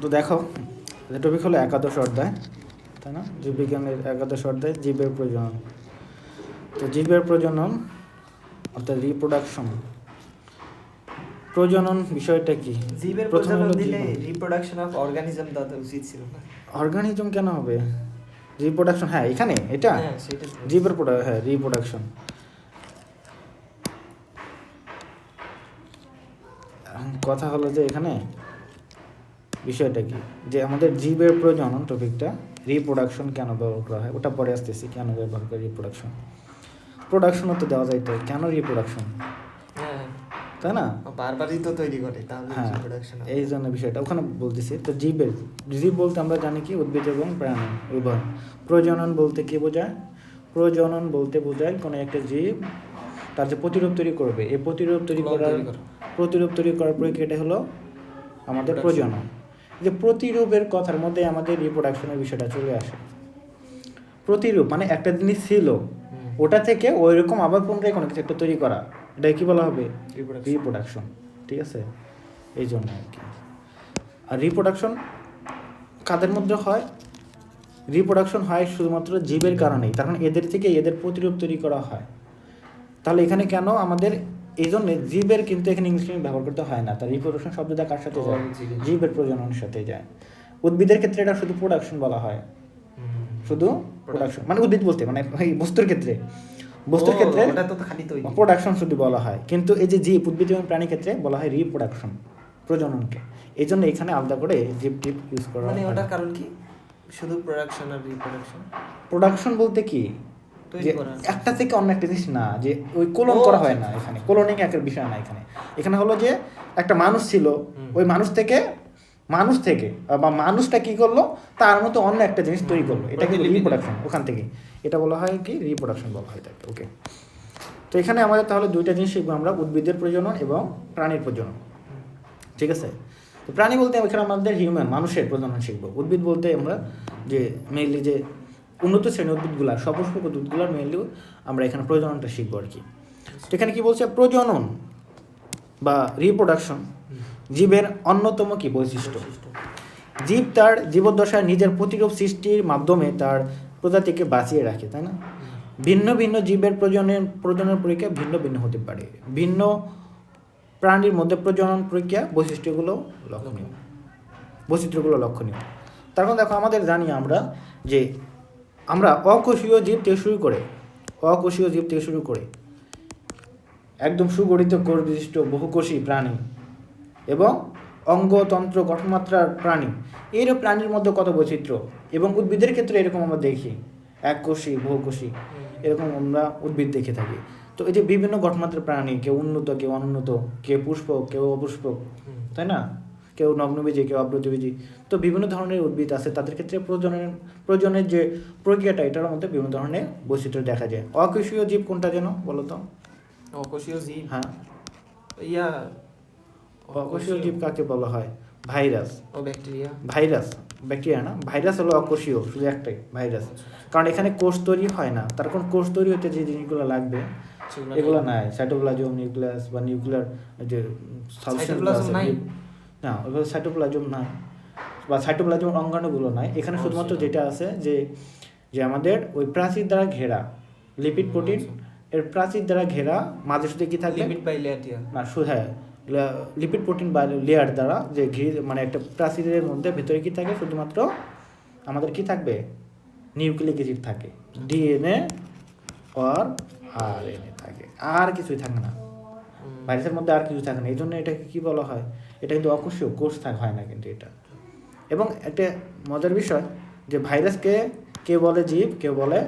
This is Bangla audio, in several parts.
তো দেখো, টপিক হলো একাদশ অধ্যায়, তাই না? জীববিজ্ঞানের একাদশ অধ্যায় জীবের প্রজনন। তো জীবের প্রজনন অর্থাৎ রিপ্রোডাকশন, প্রজনন বিষয়টা কি? জীবের প্রথমে প্রজনন হলো দিলে জীবন। রিপ্রোডাকশন অফ অর্গানিজম দেওয়া উচিত ছিল না। অর্গানিজম কেন হবে? রিপ্রোডাকশন, হ্যাঁ এখানে এটা হ্যাঁ সেটা জীবের হ্যাঁ রিপ্রোডাকশন। কথা হলো যে এখানে বিষয়টা কি, যে আমাদের জীবের প্রজনন টপিকটা রিপ্রোডাকশন কেন ব্যবহার করা হয় ওটা পরে আসতেছি, কেন ব্যবহার করে রিপ্রোডাকশন। প্রোডাকশনও তো দেওয়া যাইতো, কেন রিপ্রোডাকশন, হ্যাঁ তাই না? বারবারই তো তৈরি করে, তাহলে হ্যাঁ রিপ্রোডাকশন এই জন্য বিষয়টা ওখানে বলতেছি। তো জীবের, জীব বলতে আমরা জানি কি উদ্ভিদ এবং প্রাণী উভয়। প্রজনন বলতে কি বোঝায়? প্রজনন বলতে বোঝায় কোনো একটা জীব তার যে প্রতিরূপ তৈরি করবে, এই প্রতিরূপ তৈরি করার প্রক্রিয়াটা হলো আমাদের প্রজনন। যে প্রতিরূপের কথার মধ্যে আমাদের রিপ্রোডাকশনের বিষয়টা চলে আসে। প্রতিরূপ মানে একটা জিনিস ছিল, ওটা থেকে ওই রকম আবার পুনরায় কোনো কিছু একটা তৈরি করা, এটা কি বলা হবে? রিপ্রোডাকশন। ঠিক আছে, এই জন্য আর কি। আর রিপ্রোডাকশন কাদের মধ্যে হয়? রিপ্রোডাকশন হয় শুধুমাত্র জীবের কারণেই, কারণ এদের থেকে এদের প্রতিরূপ তৈরি করা হয়। তাহলে এখানে কেন আমাদের এই জন্য জীবের কিন্তু এখানে ইংলিশ ব্যবহার করতে হয় না। তার রিপ্রোডাকশন শব্দটা কার সাথে যায়? জীবের প্রজননের সাথে যায়। উদ্ভিদের ক্ষেত্রে এটা শুধু প্রোডাকশন বলা হয়, শুধু প্রোডাকশন মানে উদ্ভিদ বলতে মানে এই বস্তুর ক্ষেত্রে প্রোডাকশন শুধু বলা হয়, কিন্তু এই যে জীব উদ্ভিদ এবং প্রাণীর ক্ষেত্রে বলা হয় রিপ্রোডাকশন, প্রজননকে। এই জন্য এখানে আলাদা করে জীব টিপ ইউজ করা হয়। ওটার কারণ কি? শুধু প্রোডাকশন আর রিপ্রোডাকশন। প্রোডাকশন বলতে কি, যে একটা থেকে অন্য একটা জিনিস না, যে ওই কোলন করা হয় না এখানে, কোলনিং একের বিষয় না এখানে। এখানে হলো যে একটা মানুষ ছিল, ওই মানুষ থেকে বা মানুষটা কি করলো, তার মতো অন্য একটা জিনিস তৈরি করলো, এটা কিন্তু রিপ্রোডাকশন। ওখান থেকে এটা বলা হয় কি, রিপ্রোডাকশন বলা হয় তাকে। ওকে, তো এখানে আমাদের তাহলে দুইটা জিনিস শিখবো আমরা, উদ্ভিদের প্রজনন এবং প্রাণীর প্রজনন। ঠিক আছে, তো প্রাণী বলতে এখানে আমাদের হিউম্যান মানুষের প্রজনন শিখবো। উদ্ভিদ বলতে আমরা যে মেইনলি যে উন্নত শ্রেণীর উদ্ভিদগুলা, সপুষ্পক উদ্ভিদগুলার মেইনলি আমরা এখানে প্রজননটা শিখবো আর কি। তো এখানে কি বলছে, প্রজনন বা রিপ্রোডাকশন জীবের অন্যতম কি বৈশিষ্ট্য। জীব তার জীবদ্দশায় নিজের প্রতিরূপ সৃষ্টির মাধ্যমে তার প্রজাতিকে বাঁচিয়ে রাখে, তাই না? ভিন্ন ভিন্ন জীবের প্রজনন প্রক্রিয়া ভিন্ন ভিন্ন হতে পারে। ভিন্ন প্রাণীর মধ্যে প্রজনন প্রক্রিয়া বৈশিষ্ট্যগুলো লক্ষণীয়। তখন দেখো আমাদের জানি যে আমরা অকোষীয় জীব থেকে শুরু করে একদম সুগঠিত কোষ বিশিষ্ট বহুকোষী প্রাণী এবং অঙ্গতন্ত্র গঠনমাত্রার প্রাণী, এর প্রাণীর মধ্যে কত বৈচিত্র্য। এবং উদ্ভিদের ক্ষেত্রে এরকম আমরা দেখি এককোষী বহুকোষী, এরকম আমরা উদ্ভিদ দেখে থাকি। তো এই যে বিভিন্ন গঠনমাত্রার প্রাণী, কেউ উন্নত কেউ অনুন্নত, কেউ পুষ্পক কেউ অপুষ্পক, তাই না? কেউ নগ্নবীজি কেউ অব্রতবীজি। তো বিভিন্ন ধরনের উদ্ভিদ আছে, তাদের ক্ষেত্রে প্রজনের যে প্রক্রিয়াটা, এটার মধ্যে বিভিন্ন ধরনের বৈচিত্র্য দেখা যায়। অকোষীয় জীব কোনটা যেন বলো তো? অকোষীয় জীব, হ্যাঁ অকোষীয় জীব কাকে বলা হয়? ভাইরাস ও ব্যাকটেরিয়া। ব্যাকটেরিয়া না, ভাইরাস হলো অকোষীয়, শুধু একটাই ভাইরাস। কারণ এখানে কোষ তৈরি হয় না, তার কোন কোষ তৈরি হতে যে জিনিসগুলো লাগবে এগুলো নাই। সাইটোপ্লাজম, নিউক্লিয়াস বা নিউক্লিয়ার যে না, ওইভাবে সাইটোপ্লাজম নাই, বা সাইটোপ্লাজম অঙ্গাণুগুলো নাই এখানে। শুধুমাত্র যেটা আছে যে আমাদের ওই প্রাচীর দ্বারা ঘেরা লিপিড প্রোটিন, এর প্রাচীর দ্বারা ঘেরা, মাঝে শুধু কি থাকবে না, হ্যাঁ লিপিড প্রোটিন বা লেয়ার দ্বারা যে মানে একটা প্রাচীরের মধ্যে ভেতরে কি থাকে, শুধুমাত্র আমাদের কি থাকবে, নিউক্লিক অ্যাসিড থাকে, ডিএনএ আর আরএনএ থাকে, আর কিছুই থাকে না। ভাইরাসের মধ্যে আর কিছু থাকে না, এই জন্য এটাকে কি বলা হয়, এটা কিন্তু অকোষীয়, কোষ হয় না কিন্তু এটা। এবং একটা মজার বিষয় যে ভাইরাসকে কেউ বলে জীব, কেউ বলে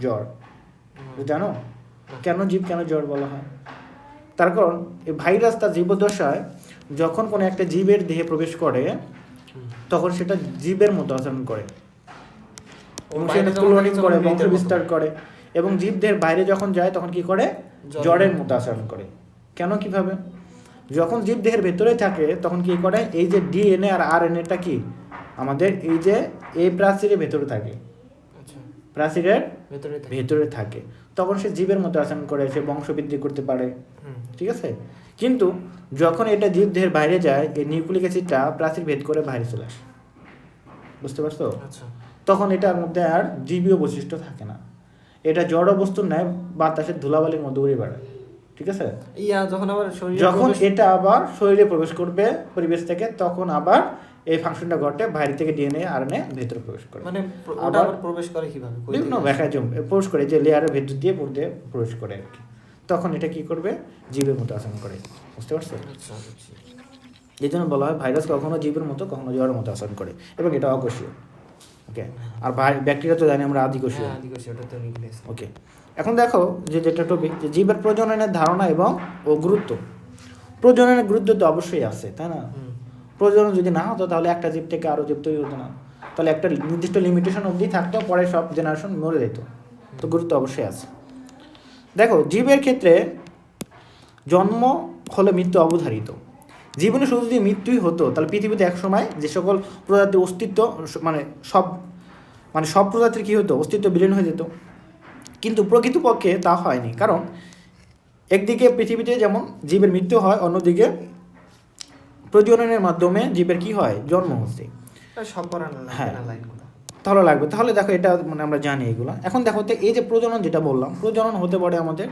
জ্বর। জানো কেন জীব কেন জ্বর বলা হয়? তার কারণ এই ভাইরাস তার জীবদ্দশায় যখন কোনো একটা জীবের দেহে প্রবেশ করে, তখন সেটা জীবের মতো আচরণ করে এবং সেটা ক্লোনিং করে, বংশ বিস্তার করে। এবং জীব দেহের বাইরে যখন যায় তখন কি করে, জ্বরের মতো আচরণ করে। কেন, কিভাবে? যখন জীব দেহের ভেতরে থাকে তখন কি করে, এই যে ডিএনএ আর আরএনএটা কি আমাদের এই প্রাচীরের ভেতরে থাকে, প্রাচীরের ভেতরে থাকে, তখন সে জীবের মতো আচরণ করে, সে বংশবৃদ্ধি করতে পারে। ঠিক আছে, কিন্তু যখন এটা জীব দেহের বাইরে যায়, এই নিউক্লিক অ্যাসিডটা প্রাচীর ভেদ করে বাইরে চলে আসে। বুঝতে পারছো? আচ্ছা তখন এটার মধ্যে আর জীবীয় বৈশিষ্ট্য থাকে না, এটা জড় বস্তুর ন্যায় বাতাসের ধুলাবালির মধ্যে উড়ে বেড়ায়। ঠিক আছে? যখন আবার শরীরে যখন এটা আবার শরীরে প্রবেশ করবে পরিবেশ থেকে, তখন আবার এই ফাংশনটা ঘটে, বাইরে থেকে ডিএনএ আরএনএ ভেতরে প্রবেশ করে। মানে ওটা আবার প্রবেশ করে কিভাবে? বিভিন্ন ব্যাখ্যায় প্রবেশ করে, যে লেয়ারের ভেতর দিয়ে প্রবেশ করে আর কি। তখন এটা কি করবে? জীবের মতো আচরণ করে। বুঝতে পারছো? আচ্ছা বুঝছি। এই জন্য বলা হয় ভাইরাস কখনো জীবের মতো কখনো জ্বরের মতো আচরণ করে, এবং এটা অকোষীয়। ওকে, আর ব্যাকটেরিয়া তো জানি আমরা আদিকোষীয়। হ্যাঁ আদিকোষীয়, ওটা তো নিউক্লিয়াস। ওকে, এখন দেখো যে যেটা টপিক, যে জীবের প্রজননের ধারণা এবং গুরুত্ব। প্রজননের গুরুত্ব তো অবশ্যই আছে, তাই না? প্রজনন যদি না হতো তাহলে একটা জীব থেকে আরও জীব তৈরি হতো না, তাহলে একটা নির্দিষ্ট লিমিটেশন অবধি থাকতো, পরে সব জেনারেশন মরে যেত। তো গুরুত্ব অবশ্যই আছে। দেখো, জীবের ক্ষেত্রে জন্ম হলে মৃত্যু অবধারিত। জীবনে শুধু যদি মৃত্যুই হতো তাহলে পৃথিবীতে একসময় যে সকল প্রজাতির অস্তিত্ব, সব প্রজাতির কী হতো? অস্তিত্ব বিলীন হয়ে যেত। কিন্তু প্রকৃতপক্ষে তা হয়নি, কারণ একদিকে পৃথিবীতে যেমন জীবের মৃত্যু হয়, অন্যদিকে প্রজননের মাধ্যমে জীবের কি হয়? জন্ম হচ্ছে। সব পড়ানো হ্যাঁ। না লাইনগুলো তাহলে লাগবে, তাহলে দেখো এটা মানে আমরা জানি এগুলো। এখন দেখো তো এই যে প্রজনন যেটা বললাম, প্রজনন হতে পারে আমাদের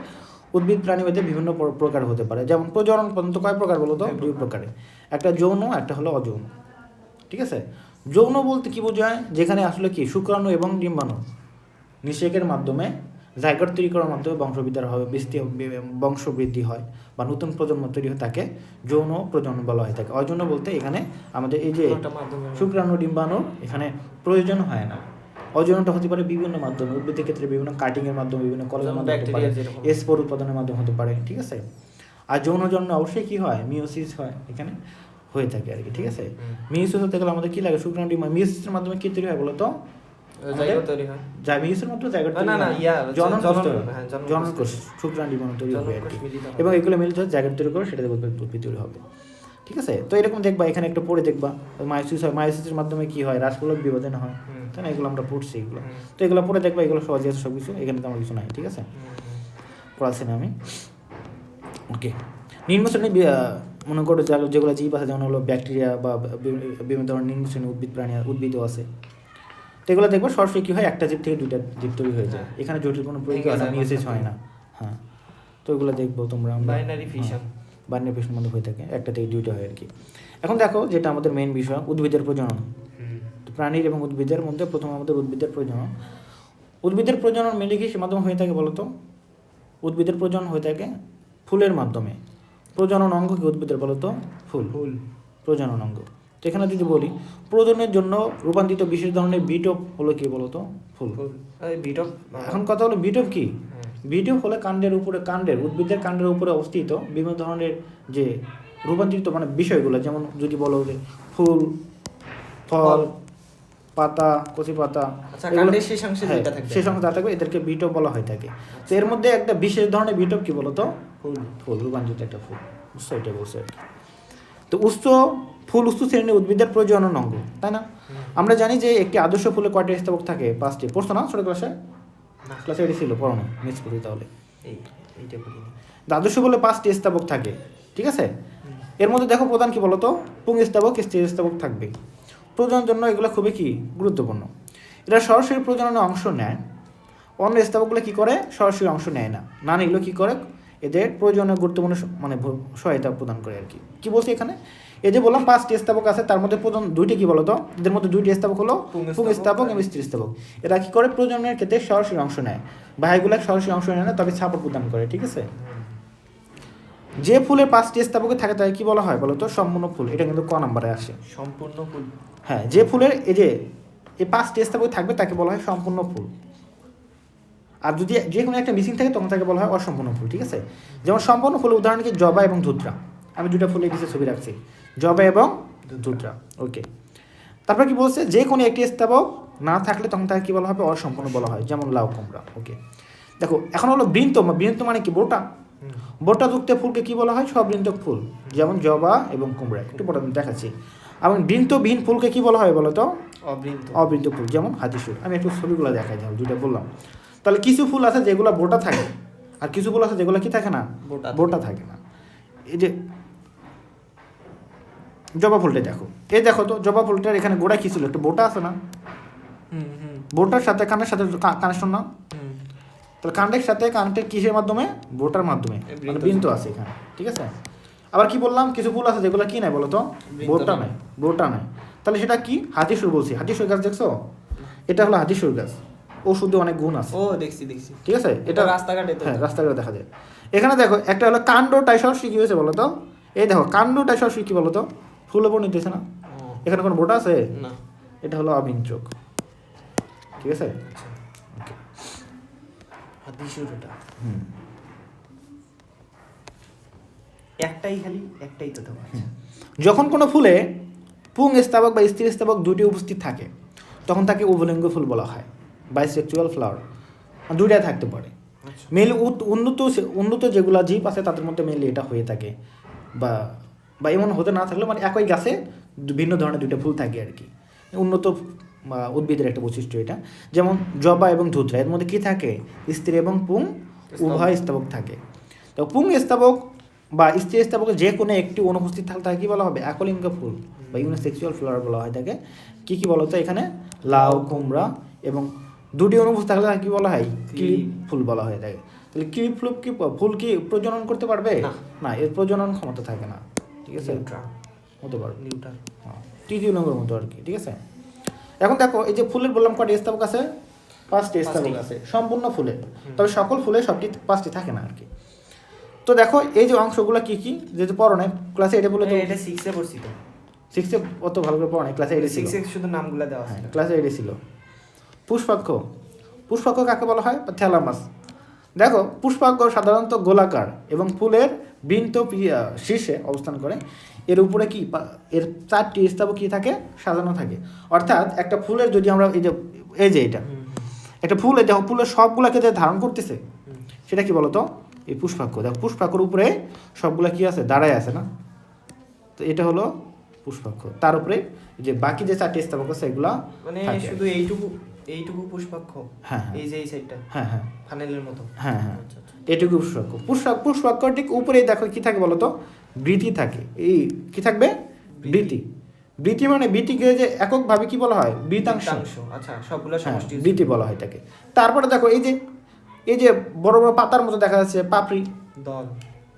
উদ্ভিদ প্রাণীভেদে বিভিন্ন প্রকার হতে পারে। যেমন প্রজনন পর্যন্ত কয় প্রকার বলো তো? দুই প্রকারে, একটা যৌন, একটা হলো অযৌন। ঠিক আছে? যৌন বলতে কি বোঝায়? যেখানে আসলে কি শুক্রাণু এবং ডিম্বাণু নিষেকের মাধ্যমে জাইগোট তৈরি করার মাধ্যমে বংশবিস্তার হয়, বংশবৃদ্ধি হয় বা নতুন প্রজন্ম তৈরি হয়, তাকে যৌন প্রজনন বলা হয়ে থাকে। অযৌন বলতে এখানে আমাদের এই যে শুক্রাণু ডিম্বাণু এখানে প্রয়োজন হয় না। অযৌনটা হতে পারে বিভিন্ন মাধ্যমে, উদ্ভিদের ক্ষেত্রে বিভিন্ন কাটিংয়ের মাধ্যমে, বিভিন্ন কলেজের মাধ্যমে হতে পারে, স্পোর উৎপাদনের মাধ্যমে হতে পারে। ঠিক আছে? আর যৌন জন্ম অবশ্যই কি হয়? মিওসিস হয়, এখানে হয়ে থাকে আর কি। ঠিক আছে? মিওসিস হতে গেলে আমাদের কি লাগে? শুক্রাণু ডিম্বাণু। মিওসিসের মাধ্যমে কি তৈরি হয় বলো তো? জায়গা তৈরি হয়। মিওসিসের মাধ্যমে জায়গা তৈরি হয়, জননকোষ, শুক্রাণু ডিম্বাণু তৈরি হবে আর কি। এবং এগুলো মিলিত জায়গা তৈরি করে সেটাতে উদ্ভিদ তৈরি হবে। ঠিক আছে? তো এরকম দেখবা, এখানে একটা পড়ে দেখবা মায়োসিস হয়, মায়োসিসের মাধ্যমে কি হয়? রাসফলক বিভাজন হয়, তাই না? এগুলো আমরা পড়ছি এগুলো। তো এগুলো পড়ে দেখবা, এগুলো সহজে আছে সব কিছু, এখানে তো আমার কিছু নাই। ঠিক আছে? পড়াচ্ছি না আমি। ওকে, নিম্ন শ্রেণী মনে করো যেগুলো জীব আছে, যেমন হলো ব্যাকটেরিয়া বা বিভিন্ন ধরনের নিম্ন শ্রেণী উদ্ভিদও আছে। তো এগুলো দেখবো সরাসরি কী হয়? একটা জীব থেকে দুইটা জীব তৈরি হয়ে যায়, এখানে জটিল কোনো প্রয়োগ হয় না, মিওসিস হয় না। হ্যাঁ, তো এগুলো দেখবো তোমরা। বাইনারি ফিশন মধ্যে হয়ে থাকে, একটা থেকে দুইটা হয় আর কি। এখন দেখো যেটা আমাদের মেইন বিষয়, উদ্ভিদের প্রজনন। প্রাণীর এবং উদ্ভিদের মধ্যে প্রথম আমাদের উদ্ভিদের প্রজনন। উদ্ভিদের প্রজনন মেনলি কিসের মাধ্যমে হয়ে থাকে বলতো? উদ্ভিদের প্রজনন হয়ে থাকে ফুলের মাধ্যমে। প্রজনন অঙ্গ কি উদ্ভিদের বলতো? ফুল প্রজনন অঙ্গ। তো এখানে যদি বলি প্রজননের জন্য রূপান্তরিত বিশেষ ধরনের বিটপ হলো কি বলতো? ফুল। এখন কথা হলো বিটপ কি? বিটপ হলে উদ্ভিদের কাণ্ডের উপরে অবস্থিত বিভিন্ন ধরনের যে রূপান্তরিত মানে বিষয়গুলো, যেমন যদি বলো যে ফুল, ফল, পাতা, কচি পাতা, শেষ অংশ যা থাকবে এদেরকে বিটপ বলা হয়ে থাকে। তো এর মধ্যে একটা বিশেষ ধরনের বিটপ কি বলতো? ফুল, রূপান্তরিত একটা ফুল। বুঝছো? এটা বলছে আর কি। তো ফুল উচ্চ শ্রেণীর উদ্ভিদের প্রজনন অঙ্গ, তাই না? আমরা জানি যে একটি আদর্শ ফুলে কয়টি স্তবক থাকে? 5টি। পড়ছো না ছোট ক্লাসে? এটি ছিল, পড়ো, মিস করি তাহলে। আদর্শ ফুলে 5টি স্তবক থাকে। ঠিক আছে? এর মধ্যে দেখো প্রধান কি বলতো? পুংস্তবক, স্ত্রীস্তবক থাকবে। প্রজননের জন্য এগুলো খুবই কি গুরুত্বপূর্ণ। এরা সরাসরি প্রজননে অংশ নেয়, অন্য স্তবকগুলো কি করে? সরাসরি অংশ নেয় না এগুলো কি করে? এদের প্রয়োজনে গুরুত্বপূর্ণ মানে সহায়তা প্রদান করে আর কি। কি বলছি এখানে? এই যে বললাম 5টি স্তবক আছে, তার মধ্যে প্রধান 2টি কি বলতো? এদের মধ্যে 2টি স্তবক হলো পুংস্তবক এবং স্ত্রীস্তবক। এরা কি করে? প্রজননের ক্ষেত্রে সরাসরি অংশ নেয়, ভাইগুলো সরাসরি অংশ নেয় না, তবে সাপোর্ট প্রদান করে। ঠিক আছে? যে ফুলের 5টি স্তবকে থাকে তাকে কি বলা হয় বলতো? সম্পূর্ণ ফুল। এটা কিন্তু ক নম্বরে আসে, সম্পূর্ণ ফুল। হ্যাঁ, যে ফুলের এই 5টি স্তবক থাকবে তাকে বলা হয় সম্পূর্ণ ফুল। আর যদি যে কোনো একটা মিসিং থাকে তখন তাকে বলা হয় অসম্পূর্ণ ফুল। ঠিক আছে? যেমন সম্পূর্ণ ফুল উদাহরণ কি? জবা এবং ধুত্রা। আমি 2টা ফুলের কিছু ছবি রাখছি, জবা এবং ধুত্রা। ওকে, তারপর কি বলছে? যে কোনো একটি স্তবক না থাকলে তখন তাকে কি বলা হবে? অসম্পূর্ণ বলা হয়, যেমন লাউ, কুমড়া। ওকে, দেখো এখন হলো বৃন্ত মানে কি? বোটাযুক্ত ফুলকে কি বলা হয়? সবৃন্তক ফুল, যেমন জবা এবং কুমড়া। একটু পরে দেখাচ্ছি। এবং বৃন্তবিহীন ফুলকে কি বলা হয় বলতো? অবৃন্ত ফুল, যেমন হাতিসুর। আমি একটু ছবিগুলো দেখাই, যেমন 2টা বললাম। তাহলে কিছু ফুল আছে যেগুলো বোটা থাকে, আর কিছু ফুল আছে যেগুলো কি থাকে না? বোটা থাকে না। এই যে জবা ফুলটা দেখো, এই দেখো তো জবা ফুলটার এখানে গোড়া কি ছিল, একটু বোটা আছে না, বোটার সাথে কানের সাথে কানেকশন না, তাহলে কানের সাথে কানেক্টেড কিসের মাধ্যমে, বোটার মাধ্যমে, মানে বৃন্ত আছে এখানে, ঠিক আছে। আবার কি বললাম, কিছু ফুল আছে যেগুলো কি নাই বলো তো, বোটা নাই, বোটা নাই, তাহলে সেটা কি, হাতিসুর বলছি। হাতিসুর গাছ দেখছো, এটা হলো হাতিসুর গাছ, ওষুধে অনেক গুণ আছে। ও দেখছি ঠিক আছে, এটা রাস্তাঘাটে তো। হ্যাঁ রাস্তাঘাটে দেখা যায়। এখানে দেখো একটা হলো কাণ্ড টাইসর্ষি, কি হয়েছে বলো তো, এই দেখো কাণ্ড টাইসর্ষি কি বলো তো, ফুলে পরিণত হয়েছে না, এখানে কোনো বোটা আছে না, এটা হলো অবিঞ্চক, ঠিক আছে। ওকে, হাতিসুরটা হুম, একটাই তো তোমার। যখন কোনো ফুলে পুং স্তাবক বা স্ত্রী স্তাবক দুটি উপস্থিত থাকে তখন তাকে উভলিঙ্গ ফুল বলা হয়, বাইসেক্সুয়াল ফ্লাওয়ার, দুইটাই থাকতে পারে। মেল উন্নত যেগুলো জীব আছে তাদের মধ্যে মেনলি এটা হয়ে থাকে, বা বা এমন হতে না থাকলে মানে একই গাছে ভিন্ন ধরনের দুইটা ফুল থাকে আর কি, উন্নত উদ্ভিদের একটা বৈশিষ্ট্য এটা। যেমন জবা এবং ধুতরা, এর মধ্যে কী থাকে, স্ত্রী এবং পুং উভয় স্তাবক থাকে। তো পুং স্তাবক বা স্ত্রী স্তাবকের যে কোনো একটি অনুপস্থিত থাকলে তাকে কী বলা হবে, একলিঙ্গ ফুল বা ইউনিসেক্সুয়াল ফ্লাওয়ার বলা হয় তাকে। কী কী বলো তো এখানে, লাউ, কুমড়া, এবং দুটি অনুপস্থিত থাকলে তাকে কী বলা হয়, ক্লিপ ফুল বলা হয় থাকে। তাহলে ক্লিপ ফুল কি প্রজনন করতে পারবে না, এর প্রজনন ক্ষমতা থাকে না, ঠিক আছে, হতে পারবে তৃতীয় লিঙ্গের মতো আর কি, ঠিক আছে। এখন দেখো এই যে ফুলের বললাম কয়টি স্তবক আছে, 5টি স্তবক আছে সম্পূর্ণ ফুলে, তবে সকল ফুলে সবটি 5টি থাকে না আর কি। তো দেখো এই যে অংশগুলো কি কি, যেহেতু পড়ো নাই ক্লাসে, এটা বলে তো এটা 6 এ পড়ছি তো, 6 এ অত ভালো করে পড়ো নাই, ক্লাসে 8 ছিল, 6 এ শুধু নামগুলো দেওয়া আছে। হ্যাঁ ক্লাসে 8 ছিল। পুষ্পাক্ষ, পুষ্পাক্ষ কাকে বলা হয়, থ্যালামাস। দেখো পুষ্পাক্ষ সাধারণত গোলাকার এবং ফুলের বৃন্ত শীর্ষে অবস্থান করে, এর উপরে কি এর 4টি স্তবক কি থাকে, সাজানো থাকে। অর্থাৎ একটা ফুলের যদি আমরা এই যে এটা একটা ফুলে দেখো, ফুলের সবগুলাকে যে ধারণ করতেছে সেটা কি বলতো, এই পুষ্পাক্ষ। দেখো পুষ্পাক্ষর উপরে সবগুলা কি আছে, দাঁড়ায় আছে না, তো এটা হলো পুষ্পাক্ষ। তার উপরে যে বাকি যে 4টি স্তবক আছে এগুলা মানে শুধু এইটুকু পুষ্পাক্ষ, হ্যাঁ এই যে এই সাইডটা, হ্যাঁ হ্যাঁ ফানেলের মতো, হ্যাঁ হ্যাঁ এটুকু পুষ্পাক্ষ। পুষ্পাক্ষ ঠিক উপরে দেখো কি থাকে বলতো, বৃতি থাকে। এই কি থাকবে, বৃতি। বৃতি মানে বৃতিকে যে এককভাবে কি বলা হয়, বৃতাংশ, আচ্ছা সবগুলো সমষ্টি বৃতি বলা হয় তাকে। তারপরে দেখো এই যে বড় বড় পাতার মতো দেখা যাচ্ছে পাপড়ি, দল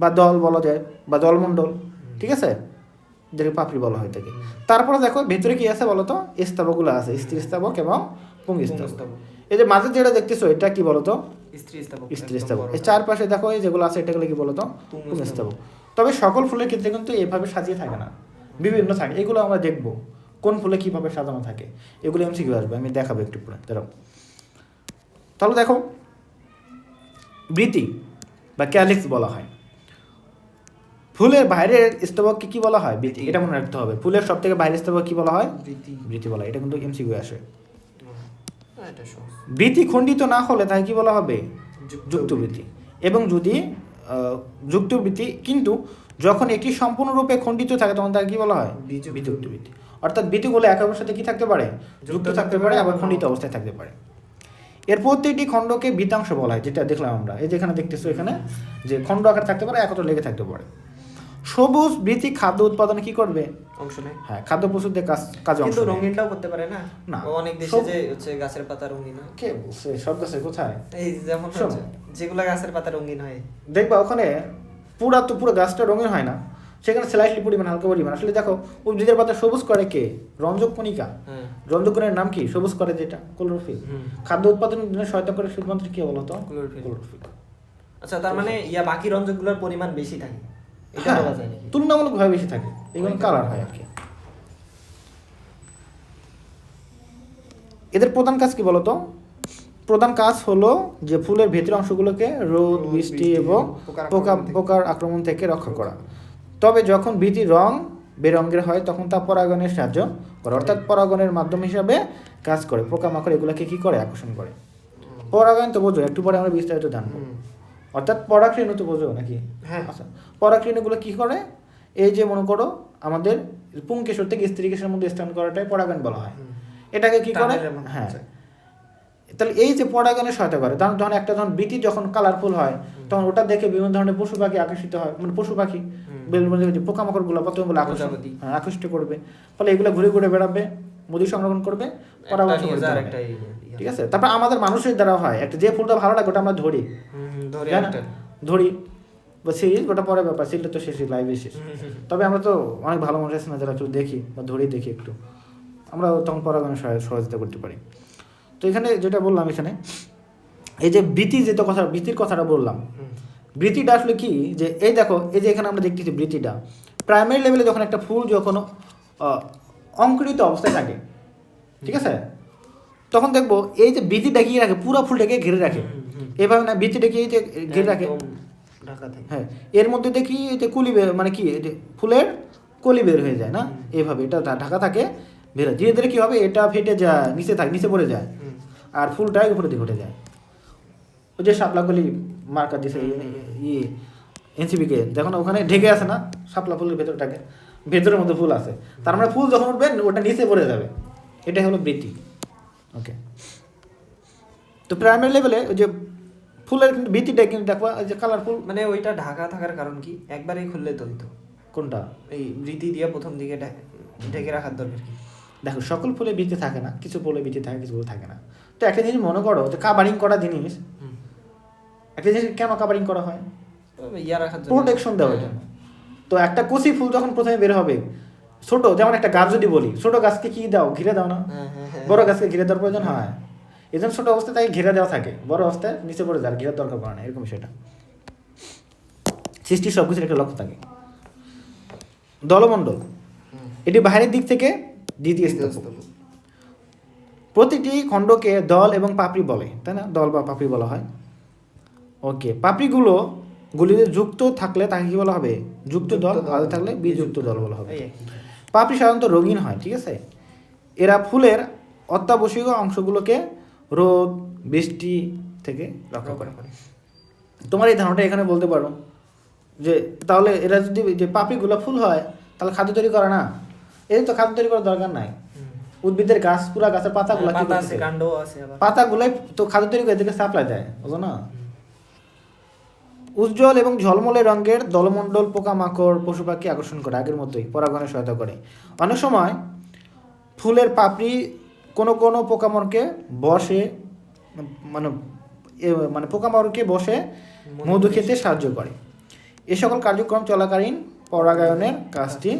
বা দল বলা যায়, বা দলমণ্ডল, ঠিক আছে, যেটাকে পাপড়ি বলা হয় থাকে। তারপরে দেখো ভেতরে কি আছে বলতো, স্তবকগুলো আছে, স্ত্রী স্তবক এবং পুংস্তবক। এই যে মাঝে যেটা দেখতেছো এটা কি বলতো, স্ত্রী স্তবক। এই চারপাশে দেখো এই যেগুলো আছে এটাগুলো কি বলতো, পুংস্তবক। তবে সকল ফুলের ক্ষেত্রে কিন্তু এভাবে সাজিয়ে থাকে না, বিভিন্ন থাকে। এগুলো আমরা দেখবো কোন ফুলে কিভাবে সাজানো থাকে, এগুলো এমসিকিউ আসবে, আমি দেখাবো একটু পরে। তাহলে দেখো বৃতি বা ক্যালিক্স বলা হয়। ফুলের বাইরের স্তবককে কি বলা হয়, বৃতি। এটা মনে রাখতে হবে, ফুলের সব থেকে বাইরের স্তবক কি বলা হয়, বৃতি বলা হয়। এটা কিন্তু এমসিকিউ আসে। বৃতি খণ্ডিত না হলে তাকে কি বলা হবে, যুক্তবৃত্তি। এবং যদি যুক্তবৃত্তি, কিন্তু যখন এটি সম্পূর্ণরূপে খণ্ডিত থাকে তখন তাকে কি বলা হয়, বিযুক্ত বৃত্তি। অর্থাৎ বৃত্তিগুলো একে অপরের সাথে কি থাকতে পারে, যুক্ত থাকতে পারে, আবার খণ্ডিত অবস্থায় থাকতে পারে। এর প্রত্যেকটি খণ্ডকে বৃত্তাংশ বলা হয়, যেটা দেখলাম আমরা। এই যেখানে দেখতেছো এখানে যে খণ্ড আকার থাকতে পারে, একত্র লেগে থাকতে পারে। সবুজ বৃত্তি খাদ্য উৎপাদনে কি করবে, অংশ নেয়, হ্যাঁ খাদ্য প্রস্তুতের কাজে অংশ নেয়। কিন্তু রঙিনটাও করতে পারে না, না অনেক দেশে যে হচ্ছে গাছের পাতা রঙিন হয়। কে বলছে সব গাছের কোথায়, এই যেমন যেগুলা গাছের পাতা রঙিন হয়, দেখবা ওখানে পুরো গাছটা রঙিন হয় না, সেখানে স্লাইটলি পরিমাণ, হালকা পরিমাণ। আসলে দেখো উদ্ভিদের পাতা সবুজ করে কে, রঞ্জক কণিকা। রঞ্জক কণিকার নাম কি, সবুজ করে যেটা, ক্লোরোফিল। খাদ্য উৎপাদনের জন্য সহায়তা করে শুধুমাত্র কি বলতো, ক্লোরোফিল। আচ্ছা, তার মানে বাকি রঞ্জকগুলোর পরিমাণ বেশি থাকে, এটা বলা যায় নাকি? তুলনামূলকভাবে বেশি থাকে, এগুলো কালার হয় আর কি। এদের প্রধান কাজ কি বলতো, প্রধান কাজ হলো যে ফুলের ভেতরের অংশগুলোকে রোদ, বৃষ্টি এবং পোকার আক্রমণ থেকে রক্ষা করা। তবে যখন বৃতি রং বেরঙের হয় তখন তা পরাগণের সাহায্য করে, অর্থাৎ পরাগণের মাধ্যম হিসাবে কাজ করে। পোকামাকড় এগুলোকে কি করে, আকর্ষণ করে। পরাগায়ন তো বোঝো, একটু পরে আমরা বিস্তারিত জানবো। অর্থাৎ পরাগরেণু তো বোঝো নাকি, হ্যাঁ আচ্ছা। পরাগরেণুগুলো কি করে, এই যে মনে করো আমাদের পুংকেশর থেকে স্ত্রী কেশরের মধ্যে স্থান করাটাই পরাগায়ন বলা হয়। এটাকে কি করে, হ্যাঁ তাহলে এই যে পরাগায়নের সহায়তা করে। যখন বৃতি যখন কালারফুল হয় তখন ওটা দেখে বিভিন্ন ধরনের পশু পাখি আকর্ষিত হয়, মানে পশু পাখি যে পোকামাকড় গুলো পতঙ্গগুলো আকর্ষিত করবে, ফলে এগুলো ঘুরে ঘুরে বেড়াবে, মধু সংরক্ষণ করবে, পরাগায়ন করবে। ঠিক আছে, তারপর আমাদের মানুষের দ্বারা হয় একটা, যে ফুলটা ভালো লাগে ওটা আমরা ধরি, ধরি বা সিরিজ, ওটা পরে ব্যাপার, সিলটা তো শেষই, লাইভে শেষ। তবে আমরা তো অনেক ভালো মানুষ আছে না যারা একটু দেখি বা ধরি দেখি একটু, আমরা তখন পরাগায়ন সহযোগিতা করতে পারি। তো এখানে যেটা বললাম, এখানে এই যে বৃত্তি, যেটা কথা বৃত্তির কথাটা বললাম, বৃত্তিটা আসলে কি, যে এই দেখো, এই যে এখানে আমরা দেখতেছি বৃত্তিটা প্রাইমারি লেভেলে যখন একটা ফুল যখন অঙ্কুরিত অবস্থায় থাকে, ঠিক আছে, তখন দেখবো এই যে বৃত্তিটা ঘিরে রাখে, পুরো ফুলটাকে ঘিরে রাখে, এভাবে না, বৃত্তিটাকে এই যে ঘিরে রাখে, হ্যাঁ, এর মধ্যে দেখি এই যে কুলি বের, মানে কি, এই যে ফুলের কলি বের হয়ে যায় না, এইভাবে এটা ঢাকা থাকে, বের হয়, ধীরে ধীরে কি হবে, এটা ফেটে যায়, নিচে পড়ে যায়, আর ফুলটাই উপরে দিকে উঠে যায়। ওই যে শাপলা কলি মার্কা দিছে এনসিবিকে, যখন ওখানে ঢেকে আছে না শাপলা ফুলের ভেতরটাকে, ভেতরের মধ্যে ফুল আছে, তার মানে ফুল যখন উঠবে ওটা নিচে পড়ে যাবে, এটাই হলো বৃত্তি। ওকে, তো প্রাইমারি লেভেলে ওই যে ফুলের কিন্তু বৃত্তিটা কিন্তু দেখবা যে কালারফুল, মানে ওইটা ঢাকা থাকার কারণ কি, একবারেই খুললে তো হইতো। কোনটা? এই বৃত্তি দিয়ে প্রথম দিকে ঢেকে রাখার দরকার কি? দেখো, সকল ফুলে বৃত্তি থাকে না, কিছু ফুলে বৃত্তি থাকে, কিছু ফুল থাকে না। তো একটা জিনিস মনে করো, যে কাভারিং করা জিনিস, একটা জিনিস কেন কাভারিং করা হয়? ইয়া রাখার জন্য, প্রোটেকশন দেওয়ার জন্য। তো একটা কচি ফুল যখন প্রথমে বের হবে, ছোট, যেমন একটা গাছ যদি বলি, ছোট গাছকে কি দাও, ঘিরে দাও না, বড় গাছকে ঘিরে দেওয়ার প্রয়োজন হয়, এই জন্য ছোট অবস্থায় তাকে ঘিরে দেওয়া থাকে, বড় অবস্থায় নিচে পড়ে যায়, ঘিরে দরকার পড়ে না, এরকম সেটা সৃষ্টির সবকিছুর একটা লক্ষ্য থাকে। দলমণ্ডল, এটি বাইরের দিক থেকে দ্বিতীয় স্তর, প্রতিটি খণ্ডকে দল এবং পাপড়ি বলে, তাই না, দল বা পাপড়ি বলা হয়। ওকে, গুলিতে যুক্ত থাকলে তাকে কি বলা হবে? যুক্ত দল, আলাদা থাকলে বিযুক্ত দল বলা হবে। পাপড়ি সাধারণত রঙিন হয়, ঠিক আছে, এরা ফুলের অত্যাবশ্যক অংশগুলোকে রোদ, বৃষ্টি থেকে রক্ষা করে। তোমার এই ধারণাটা এখানে বলতে পারো যে তাহলে এরা যদি যে পাপড়িগুলো ফুল হয়, তাহলে খাদ্য তৈরি করে না? এই তো খাদ্য তৈরি করার দরকার নাই, উদ্ভিদের গাছ, পুরা গাছের পাতাগুলো কি করছে, পাতাগুলাই তো খাদ্য তৈরি করে এদেরকে সাপ্লাই দেয়, বুঝো না? উজ্জ্বল এবং ঝলমলে রঙের দলমণ্ডল পোকামাকড়, পশু পাখি আকর্ষণ করে, আগের মতোই পরাগণে সহায়তা করে। অনেক সময় ফুলের পাপড়ি কোনো পোকামাকড়কে বসে, মানে পোকামাকড়কে বসে মধু খেতে সাহায্য করে। এ সকল কার্যক্রম চলাকালীন পরাগায়নের কাজটি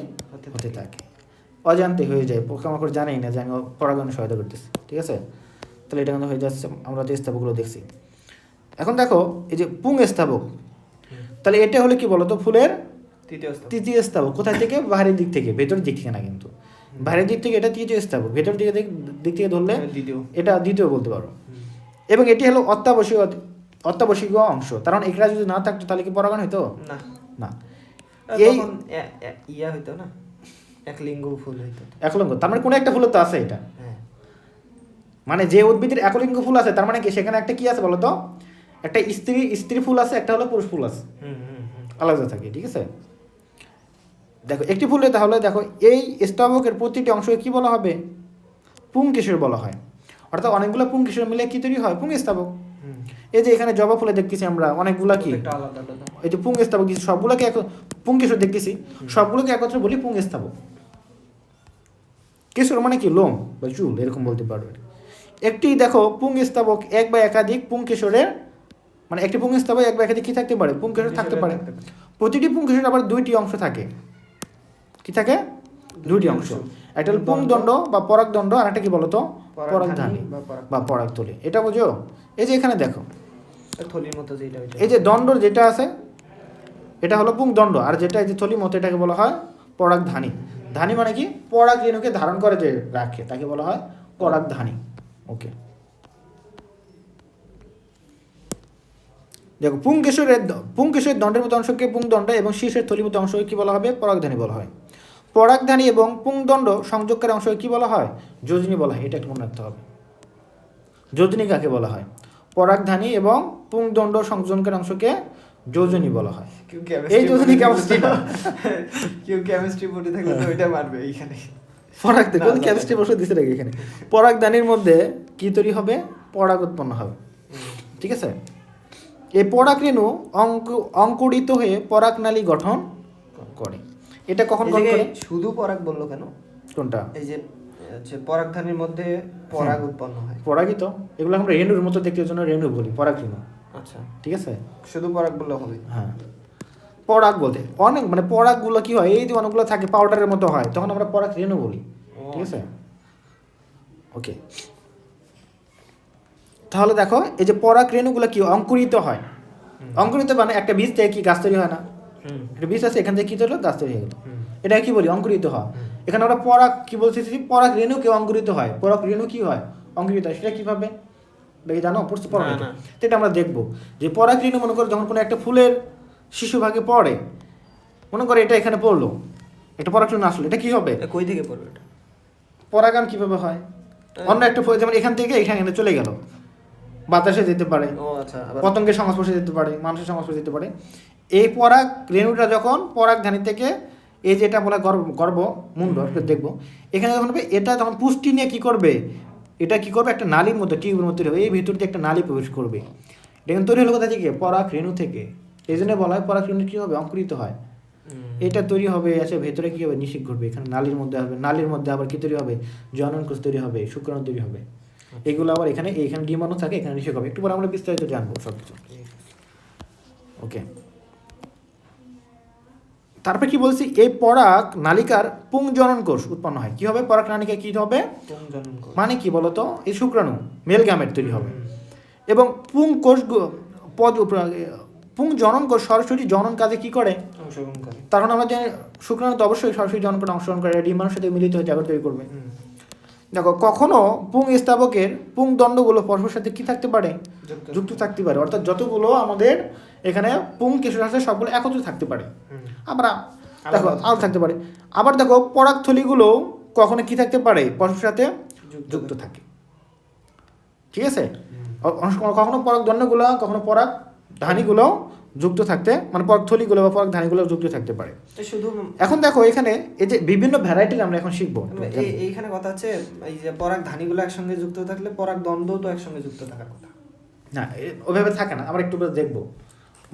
হতে থাকে, অজান্তে হয়ে যায়, পোকামাকড় জানেই না যে আমি পরাগায়নে সহায়তা করতেছি, ঠিক আছে। তাহলে এটা কিন্তু হয়ে যাচ্ছে, আমরা যে স্থাবকগুলো দেখছি। এখন দেখো এই যে পুং স্থাবক, তাহলে এটা হলো কি বলতো, ফুলের তৃতীয় স্থাবক। কোথায় থেকে? বাইরের দিক থেকে, ভেতরের দিক থেকে না, কিন্তু বাইরের দিক থেকে এটা তৃতীয় স্থাবক, ভেতরের দিক থেকে ধরলে এটা দ্বিতীয় বলতে পারো। এবং এটি হলো অত্যাবশ্যকীয় অংশ, কারণ এটা যদি না থাকতো তাহলে কি পরাগায়ন হইতো না। এই ইয়া হইতো না, একলিঙ্গ ফুল হইতো, একলিঙ্গ, তার মানে কোনো একটা ফুল তো আছে এটা, মানে যে উদ্ভিদের একলিঙ্গ ফুল আছে তার মানে কি সেখানে একটা কি আছে বলতো, একটা স্ত্রী ফুল আছে, একটা হলো পুরুষ ফুল আছে, আলাদা থাকে, ঠিক আছে। দেখো একটি ফুলে, তাহলে দেখো এই স্তাবকের প্রতিটি অংশকে কি বলা হবে? পুংকেশর বলা হয়। অর্থাৎ অনেকগুলো পুংকেশর মিলে কি তৈরি হয়? পুং স্তাবক। এই যে এখানে জবা ফুলে দেখতেছি আমরা অনেকগুলা কি, এই যে পুং স্তাবক, সবগুলোকে পুংকেশর দেখতেছি, সবগুলোকে একত্রে বলি পুং স্তাবক। কেশর মানে কি? লোম বা চুল, এরকম বলতে পারবে। একটি দেখো পুং স্তাবক এক বা একাধিক পুংকেশরের, মানে একটি পুং স্তাবক এক বা একাধিক কি থাকতে পারে? পুংকেশর থাকতে পারে। প্রতিটি পুংকেশর আবার দুইটি অংশ থাকে, কি থাকে? দুইটি অংশ, একটা হলো পুংদণ্ড বা পরাগদণ্ড, আর একটা কি বলতো? পরাগধানী বা পরাগথলি। এটা বুঝো? এই যে এখানে দেখো থলির মতো যেটা, এই যে দণ্ড যেটা আছে এটা হলো পুংদণ্ড, আর যেটা এই যে থলির মতো এটাকে বলা হয় পরাগধানী। ধানী মানে কি? পরাগ রেণুকে ধারণ করে যে রাখে তাকে বলা হয় পরাগধানী। ওকে, দেখো পুংকেশরের দণ্ডের মতো অংশকে পুংদণ্ড এবং শীর্ষের থলির মতো অংশকে কি বলা হবে? পরাগধানী বলা হয়। পরাগধানী এবং পুংদণ্ড সংযোগকারী অংশকে কি বলা হয়? যোজনী বলা হয়। এটা একটু মনে রাখতে হবে, যোজনী কাকে বলা হয়? পরাগধানী এবং পুংদণ্ড সংযোগকারী অংশকে যোজনী বলা হয়। এই যোজনী কেমিস্ট্রি না, কেউ কেমিস্ট্রি পড়ে থাকলে তো ওইটা মারবে। এইখানে পরাগধানী কোন কেমিস্ট্রি বসে দিছে নাকি? এখানে পরাগধানীর মধ্যে কি তৈরি হবে? পরাগ উৎপন্ন হবে, ঠিক আছে। এই পরাগ রেণু অঙ্কুরিত হয়ে পরাগনালী গঠন করে। এটা কখন এই গঠন জায়গায় করে? শুধু পরাগ বললো কেন? কোনটা? এই যে হচ্ছে পরাগধানীর মধ্যে পরাগ উৎপন্ন হয়। পরাগই তো, এগুলো আমরা রেণুর মতো দেখতে জন্য রেণু বলি, পরাগ রেণু। আচ্ছা, ঠিক আছে, শুধু পরাগ বললে হবে? হ্যাঁ। পরাগ বলতে অনেক মানে পরাগগুলো কি হয়, এই যে অনেকগুলো থাকে পাউডারের মতো হয়, তখন আমরা পরাগ রেণু বলি। ঠিক আছে, ওকে। তাহলে দেখো এই যে পরাগ রেণুগুলো কি অঙ্কুরিত হয়। অঙ্কুরিত মানে একটা বীজ থেকে কি গাছ তৈরি হয় না? একটা বীজ আছে, এখান থেকে কি তৈরি হলো? গাছ তৈরি হয়ে গেলো। এটা কি বলি? অঙ্কুরিত হয়। এখানে আমরা পরাগ কি বলতেছি? পরাগ রেণু কেউ অঙ্কুরিত হয়। পরাগ রেণু কি হয়? অঙ্কুরিত হয়। সেটা কিভাবে দেখি জানো? পড়তে পড়ো না, এটা। না। তো এটা আমরা দেখবো যে পরাগ রেণু মনে করো যখন কোনো একটা ফুলের শিশু ভাগে পড়ে, মনে করো এটা এখানে পড়লো, একটা পরাগ রেণু আসলো, এটা কি হবে? কই থেকে পড়বে এটা? পরাগায়ন কিভাবে হয়? অন্য একটা ফুল যেমন এখান থেকে এখানে চলে গেল, বাতাসে যেতে পারে, ও আচ্ছা, আবার পতঙ্গের সংস্পর্শে যেতে পারে, মানুষের সংস্পর্শে যেতে পারে। এই পরাগ রেণুটা যখন পরাগধানী থেকে এই যেটা বলা গর্ভ মুন্ড দেখবো, এখানে যখন হবে এটা তখন পুষ্টি নিয়ে কি করবে? এটা কি করবে? একটা নালীর মধ্যে, টিউবের মধ্যে হবে, এই ভিতর দিয়ে একটা নালী প্রবেশ করবে। এটা কিন্তু তৈরি হলো কোথা থেকে? পরাগ রেণু থেকে। এই জন্য বলা হয় পরাগ রেণু কি হবে? অঙ্কুরিত হয়। এটা তৈরি হবে, আসে ভেতরে কি হবে? নিষেক ঘটবে, এখানে নালীর মধ্যে হবে, নালীর মধ্যে আবার কি তৈরি হবে? জননকোষ তৈরি হবে, শুক্রাণু তৈরি হবে। এগুলো আবার এখানে ডিমাণু থাকে, এখানে নিষেক হবে। একটু পরে আমরা বিস্তারিত জানবো সব কিছু। ওকে, তারপরে কি বলছি? এই পরাগ নালিকার পুংজনন কোষ উৎপন্ন হয়। কি হবে? পরাগ নালিকা কি হবে? মানে কি বলতো? এই শুক্রাণু মেল গ্যামেট তৈরি হবে এবং পুং কোষ পুং জনন কোষ সরাসরি জনন কাজে কি করে? অংশগ্রহণ করে। তার কারণ আমরা জানি শুক্রাণু তো অবশ্যই সরাসরি জনন করে অংশগ্রহণ করে, ডিম্বাণুর সাথে মিলিত হয়ে জাগর তৈরি করবে। দেখো কখনো পুং স্তাবকের পুং দণ্ডগুলো পরস্পরের সাথে কি থাকতে পারে? যুক্ত থাকতে পারে। অর্থাৎ যতগুলো আমাদের এখানে পুং কেশর আছে সবগুলো একত্রে থাকতে পারে। আবার দেখো আরও থাকতে পারে। আবার দেখো পরাগথলিগুলো কখনো কি থাকতে পারে? পরস্পরের সাথে যুক্ত থাকে। ঠিক আছে, কখনো পরাগ দণ্ডগুলো, কখনো পরাগ ধানীগুলো যুক্ত থাকতে, মানে পরাগথলিগুলো বা পরাগ ধানীগুলো যুক্ত থাকতে পারে। শুধু এখন দেখো এখানে এই যে বিভিন্ন ভ্যারাইটির আমরা এখন শিখবো। এইখানে কথা হচ্ছে এই যে পরাগ ধানীগুলো একসঙ্গে যুক্ত থাকলে পরাগ দণ্ডও তো একসঙ্গে যুক্ত থাকার কথা না, ওইভাবে থাকে না, আমরা একটু দেখবো।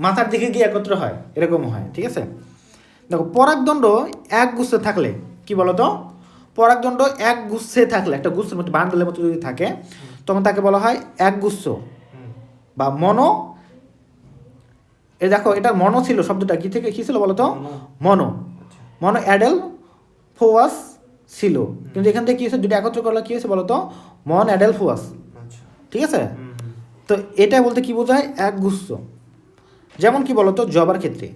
মাথার দিকে গিয়ে একত্র হয়, এরকম হয়। ঠিক আছে, দেখো পরাগদণ্ড এক গুচ্ছে থাকলে কি বলতো? পরাগদণ্ড এক গুচ্ছে থাকলে, একটা গুচ্ছের মতো বান্ডেলের মতো যদি থাকে, তখন তাকে বলা হয় একগুচ্ছ বা মনো। এই দেখো এটা মনো ছিল, শব্দটা কি থেকে কি ছিল বলতো? মনো। মনো অ্যাডেল ফোয়াস ছিল, কিন্তু এখান থেকে কি হয়েছে? দুটো একত্র করলে কি হয়েছে বলতো? মন অ্যাডেল ফোয়াস। ঠিক আছে, তো এটা বলতে কি বোঝায়? এক গুচ্ছ। যেমন কি বলতো? জবার ক্ষেত্রে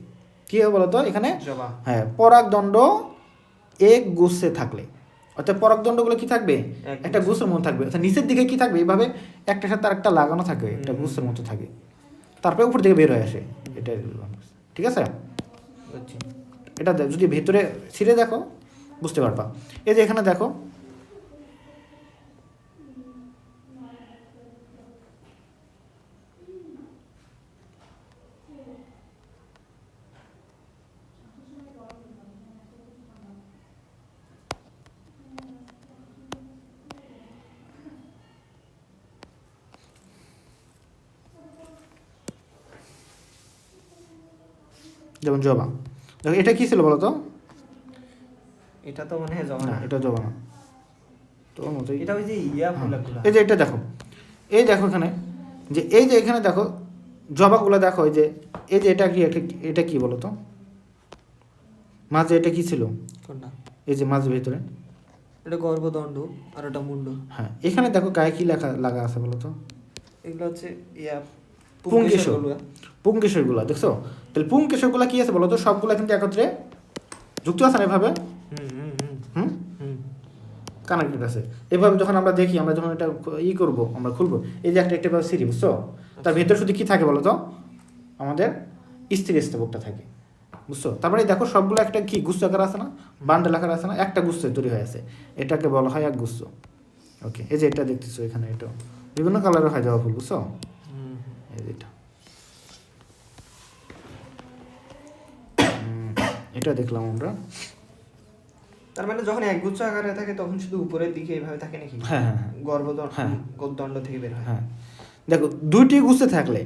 কি হবে বলতো? এখানে হ্যাঁ, পরাগদণ্ড এক গুচ্ছে থাকলে, অর্থাৎ পরাগদণ্ডগুলো কি থাকবে? একটা গুচ্ছের মতো থাকবে। অর্থাৎ নিচের দিকে কি থাকবে? এইভাবে একটা সাথে আর একটা লাগানো থাকে, একটা গুচ্ছের মতো থাকে, তারপরে উপর থেকে বের হয়ে আসে। এটা ঠিক আছে, এটা যদি ভেতরে ছিঁড়ে দেখো বুঝতে পারবা। এই যে এখানে দেখো যেমন জবা, দেখো এটা কি ছিল বলতো? এটা তো মানে জবা না, না, এটা জবা না, তোর মতোই। এটা ওই যে ফুলগুলো। এই যে এটা দেখো, এই দেখো এখানে যে এই যে এখানে দেখো জবাগুলো দেখো, এই যে এটা কি, এটা কি বলতো? মাঝে এটা কি ছিল? কোনটা? এই যে মাঝে ভেতরে এটা গর্ভদণ্ড আর এটা মুন্ড। হ্যাঁ, এখানে দেখো গায়ে কি লাগা আছে বলতো? এগুলো হচ্ছে পুংকেশর। পুংকেশরগুলো দেখছো? তাহলে পুংকেশরগুলো কি আছে বলতো? সবগুলো কিন্তু একত্রে যুক্ত আছে না এভাবে, কানেক্টেড আছে এভাবে। যখন আমরা দেখি, আমরা যখন এটা করবো, আমরা খুলবো, এই যে একটা সিঁড়ি, বুঝছো? তার ভেতরে শুধু কি থাকে বলতো? আমাদের স্থির স্থাবকটা থাকে, বুঝছো? তারপরে দেখো সবগুলো একটা কি গুচ্ছ আকার আছে না, বান্ডেল আকার আছে না, একটা গুচ্ছ তৈরি হয়ে আছে, এটাকে বলা হয় এক গুচ্ছ। ওকে, এই যে এটা দেখতেছো এখানে, এটা বিভিন্ন কালারের হয় জবা ফুল, বুঝছো? এই যে এটা দেখলাম আমরা। তার মানে যখন একগুচ্ছ আকারে থাকে তখন শুধু উপরের দিকে এইভাবে থাকে নাকি? হ্যাঁ, গর্ভদণ্ড থেকে বের হয়। হ্যাঁ, দেখো দুইটি গুচ্ছে থাকলে